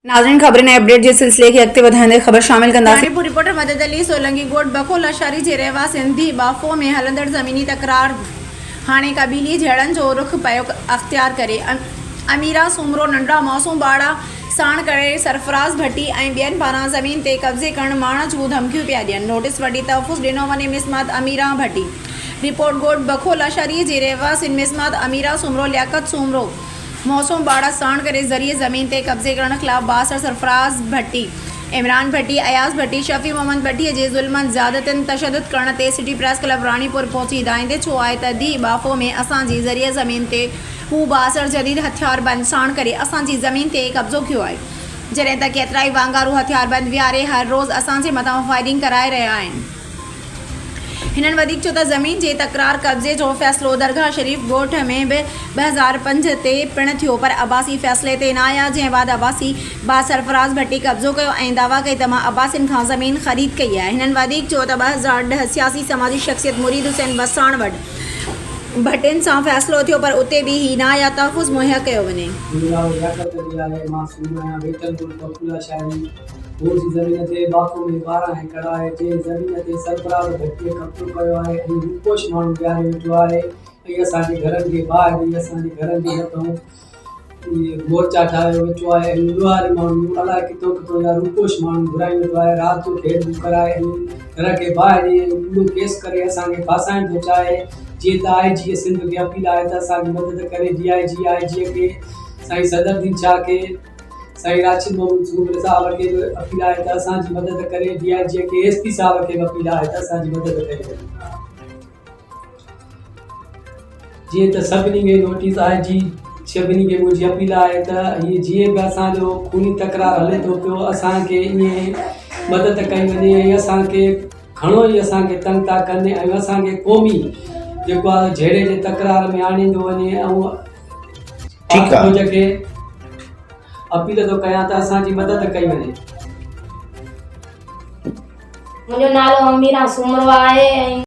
नाज़रीन ख़बरें नए अपडेट जे सिलसिले की अॻिते वधाईंदे ख़बर शामिल कंदासीं। रिपोर्टर मदद अली सोलंकी ॻोठ बखोला शहरी जे रहवा सिंधी बाफ़ो में हलंदड़ ज़मीनी तकरार हाणे क़बीली झेड़नि जो रुख पियो अख़्तियार करे। अमीरा सुमरो नंढा मासूम ॿार साण करे सरफराज़ भट्टी ऐं ॿियनि पारां ज़मीन ते कब्ज़े करण माण जूं धमकियूं पिया ॾियनि। नोटिस वॾी तहफ़ुज़ ॾिनो वञे मिसमात अमीरा भट्टी। रिपोर्ट ॻोठ बखोला शहरी जे रहवासिन मिसमात अमीरा सुमरो लियाकत सुमरो मौसूम ॿार साण करे ज़रिए ज़मीन ते कब्ज़े करण ख़िलाफ़ बासर सरफराज़ भट्टी, इमरान भट्टी, अयाज़ भट्टी, शफ़ी मोहम्मद भट्टीअ जे ज़ुल्मनि ज़्यादतियुनि तशद्दुद करण ते सिटी प्रेस क्लब रानीपुर पहुची हिदायत छो आहे त दी बाफ़ो में असांजी ज़रिए ज़मीन ते हू बासर जदीद हथियारबंद साण करे असांजी ज़मीन ते कब्ज़ो कयो आहे, जॾहिं त केतिरा ई वांगारू हथियारबंद विहारे हर रोज़ असांजे मथां फायरिंग कराए रहिया आहिनि। हिननि वधीक चयो त ज़मीन जे तकरार कब्ज़े जो फ़ैसिलो दरगाह शरीफ़ ॻोठ में बि 2005 ते पिणु थियो, पर अब्बासी फ़ैसिले ते न आया, जंहिं बाद अब्बासी सरफराज़ भट्टी कब्ज़ो कयो ऐं दावा कई त मां अब्बासिन खां ज़मीन ख़रीद कई आहे। हिननि वधीक चयो त 2010 सियासी समाजी शख़्सियत मुरीद हुसैन वसाण वटि भट्टियुनि सां फ़ैसिलो थियो, पर उते बि ही न आया तहफ़ुज़ मुहैया कयो वञे। ज़मीन ते बाफ़ो में 12 एकड़ आहे, जंहिं ज़मीन ते सरफराज़ भट्टीअ कब्ज़ो कयो आहे ऐं रूपोश माण्हू बीहारे वेठो आहे ऐं असांजे घरनि जे ॿाहिरि असांजे घरनि जे मथां मोर्चा ठाहियो वेठो आहे ऐं ॿुहारी माण्हू अलाए किथां किथां जा रूपोश माण्हू घुराए वेठो आहे। राति जो घेर कराए ऐं घर खे ॿाहिरि ॿियो केस करे असांखे फासाइण थो चाहे। जीअं त IG सिंध खे अपील आहे त असांजी मदद करे। DIG खे साईं सदरुद्दीन शाह खे, साईं राशिद मोहम्मद सूबरे साहब खे अपील आहे त असांजी मदद करे। DIG खे SP साहब खे अपील आहे त असांजी मदद करे। जीअं त सभिनी खे नोटिस IG सभिनी खे मुंहिंजी अपील आहे त हीअ जीअं बि असांजो खूनी तकरार हले थो पियो, असांखे ईअं मदद कई वञे ऐं असांखे घणो ई असांखे तंग था कनि ऐं असांखे क़ौमी जेको आहे झेड़े जे तकरार में आणींदो वञे ऐं खे अपील तो कयां त असांजी मदद कई वञे। मुंहिंजो नालो अमीरा सुमरो आहे।